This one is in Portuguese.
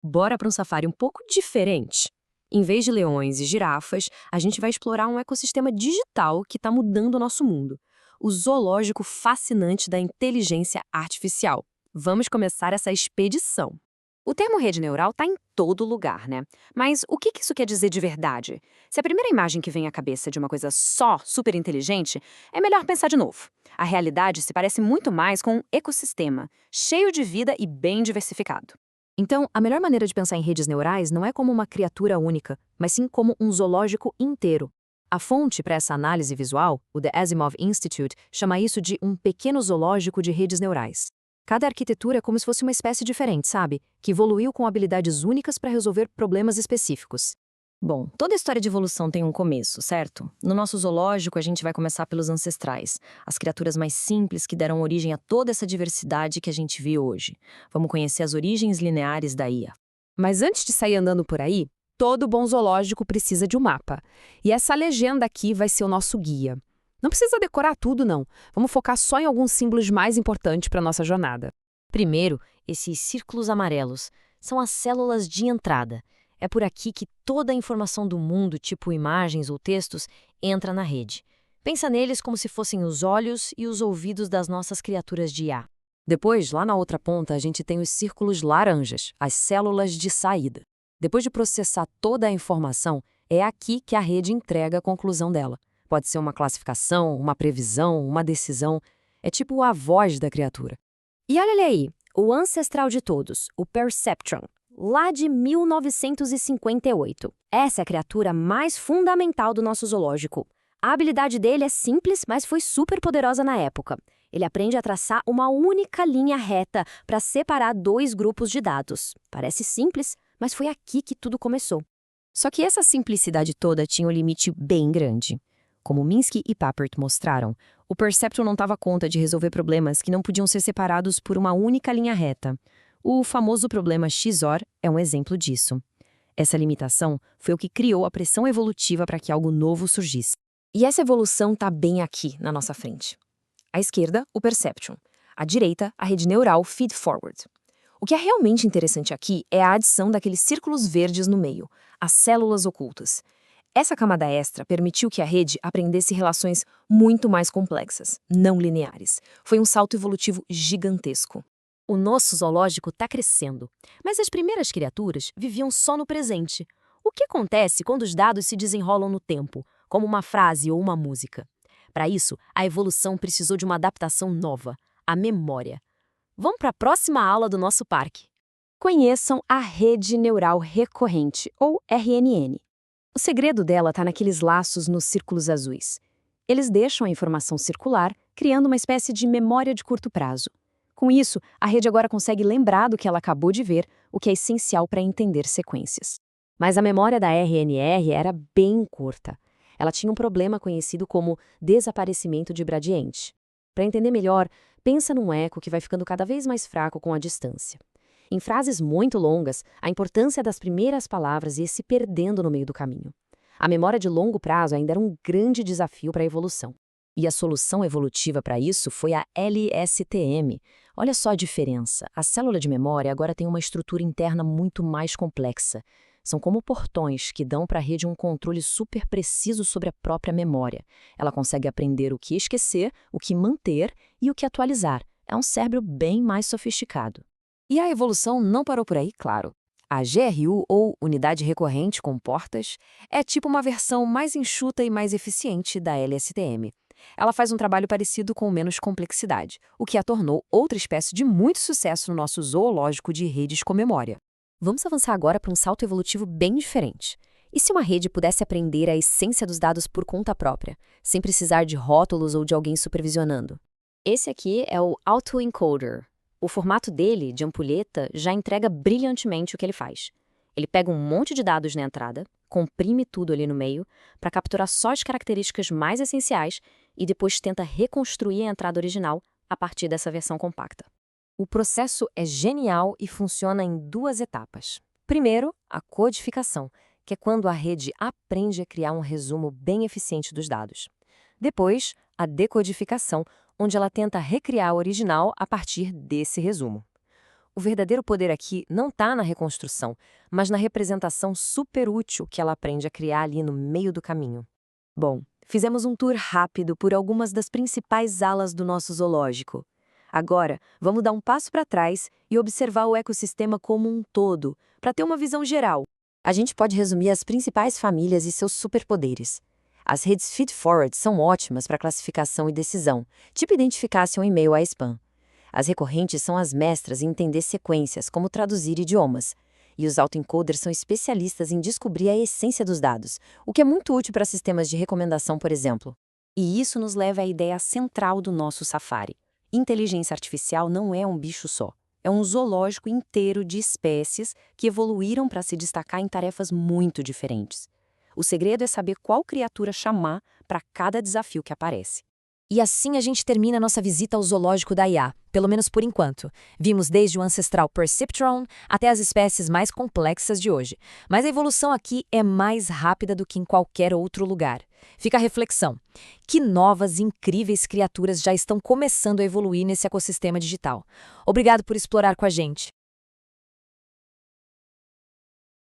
Bora para um safari um pouco diferente. Em vez de leões e girafas, a gente vai explorar um ecossistema digital que está mudando o nosso mundo. O zoológico fascinante da inteligência artificial. Vamos começar essa expedição. O termo rede neural está em todo lugar, né? Mas o que isso quer dizer de verdade? Se a primeira imagem que vem à cabeça é de uma coisa só super inteligente, é melhor pensar de novo. A realidade se parece muito mais com um ecossistema, cheio de vida e bem diversificado. Então, a melhor maneira de pensar em redes neurais não é como uma criatura única, mas sim como um zoológico inteiro. A fonte para essa análise visual, o The Asimov Institute, chama isso de um pequeno zoológico de redes neurais. Cada arquitetura é como se fosse uma espécie diferente, sabe? Que evoluiu com habilidades únicas para resolver problemas específicos. Bom, toda história de evolução tem um começo, certo? No nosso zoológico, a gente vai começar pelos ancestrais, as criaturas mais simples que deram origem a toda essa diversidade que a gente vê hoje. Vamos conhecer as origens lineares da IA. Mas antes de sair andando por aí, todo bom zoológico precisa de um mapa. E essa legenda aqui vai ser o nosso guia. Não precisa decorar tudo, não. Vamos focar só em alguns símbolos mais importantes para nossa jornada. Primeiro, esses círculos amarelos são as células de entrada. É por aqui que toda a informação do mundo, tipo imagens ou textos, entra na rede. Pensa neles como se fossem os olhos e os ouvidos das nossas criaturas de IA. Depois, lá na outra ponta, a gente tem os círculos laranjas, as células de saída. Depois de processar toda a informação, é aqui que a rede entrega a conclusão dela. Pode ser uma classificação, uma previsão, uma decisão. É tipo a voz da criatura. E olha ele aí, o ancestral de todos, o Perceptron, lá de 1958. Essa é a criatura mais fundamental do nosso zoológico. A habilidade dele é simples, mas foi super poderosa na época. Ele aprende a traçar uma única linha reta para separar dois grupos de dados. Parece simples, mas foi aqui que tudo começou. Só que essa simplicidade toda tinha um limite bem grande. Como Minsky e Papert mostraram, o Perceptron não dava conta de resolver problemas que não podiam ser separados por uma única linha reta. O famoso problema XOR é um exemplo disso. Essa limitação foi o que criou a pressão evolutiva para que algo novo surgisse. E essa evolução está bem aqui, na nossa frente. À esquerda, o Perceptron. À direita, a rede neural Feed-Forward. O que é realmente interessante aqui é a adição daqueles círculos verdes no meio, as células ocultas. Essa camada extra permitiu que a rede aprendesse relações muito mais complexas, não lineares. Foi um salto evolutivo gigantesco. O nosso zoológico está crescendo, mas as primeiras criaturas viviam só no presente. O que acontece quando os dados se desenrolam no tempo, como uma frase ou uma música? Para isso, a evolução precisou de uma adaptação nova, a memória. Vamos para a próxima aula do nosso parque. Conheçam a rede neural recorrente, ou RNN. O segredo dela está naqueles laços nos círculos azuis. Eles deixam a informação circular, criando uma espécie de memória de curto prazo. Com isso, a rede agora consegue lembrar do que ela acabou de ver, o que é essencial para entender sequências. Mas a memória da RNR era bem curta. Ela tinha um problema conhecido como desaparecimento de gradiente. Para entender melhor, pensa num eco que vai ficando cada vez mais fraco com a distância. Em frases muito longas, a importância das primeiras palavras ia se perdendo no meio do caminho. A memória de longo prazo ainda era um grande desafio para a evolução. E a solução evolutiva para isso foi a LSTM. Olha só a diferença. A célula de memória agora tem uma estrutura interna muito mais complexa. São como portões que dão para a rede um controle super preciso sobre a própria memória. Ela consegue aprender o que esquecer, o que manter e o que atualizar. É um cérebro bem mais sofisticado. E a evolução não parou por aí, claro. A GRU, ou Unidade Recorrente com Portas, é tipo uma versão mais enxuta e mais eficiente da LSTM. Ela faz um trabalho parecido com menos complexidade, o que a tornou outra espécie de muito sucesso no nosso zoológico de redes com memória. Vamos avançar agora para um salto evolutivo bem diferente. E se uma rede pudesse aprender a essência dos dados por conta própria, sem precisar de rótulos ou de alguém supervisionando? Esse aqui é o autoencoder. O formato dele, de ampulheta, já entrega brilhantemente o que ele faz. Ele pega um monte de dados na entrada, comprime tudo ali no meio, para capturar só as características mais essenciais e depois tenta reconstruir a entrada original a partir dessa versão compacta. O processo é genial e funciona em duas etapas. Primeiro, a codificação, que é quando a rede aprende a criar um resumo bem eficiente dos dados. Depois, a decodificação, onde ela tenta recriar a original a partir desse resumo. O verdadeiro poder aqui não está na reconstrução, mas na representação super útil que ela aprende a criar ali no meio do caminho. Bom, fizemos um tour rápido por algumas das principais alas do nosso zoológico. Agora, vamos dar um passo para trás e observar o ecossistema como um todo, para ter uma visão geral. A gente pode resumir as principais famílias e seus superpoderes. As redes feed-forward são ótimas para classificação e decisão, tipo identificação em meio a spam. As recorrentes são as mestras em entender sequências, como traduzir idiomas. E os autoencoders são especialistas em descobrir a essência dos dados, o que é muito útil para sistemas de recomendação, por exemplo. E isso nos leva à ideia central do nosso Safari. Inteligência artificial não é um bicho só. É um zoológico inteiro de espécies que evoluíram para se destacar em tarefas muito diferentes. O segredo é saber qual criatura chamar para cada desafio que aparece. E assim a gente termina nossa visita ao zoológico da IA, pelo menos por enquanto. Vimos desde o ancestral Perceptron até as espécies mais complexas de hoje. Mas a evolução aqui é mais rápida do que em qualquer outro lugar. Fica a reflexão. Que novas e incríveis criaturas já estão começando a evoluir nesse ecossistema digital? Obrigado por explorar com a gente.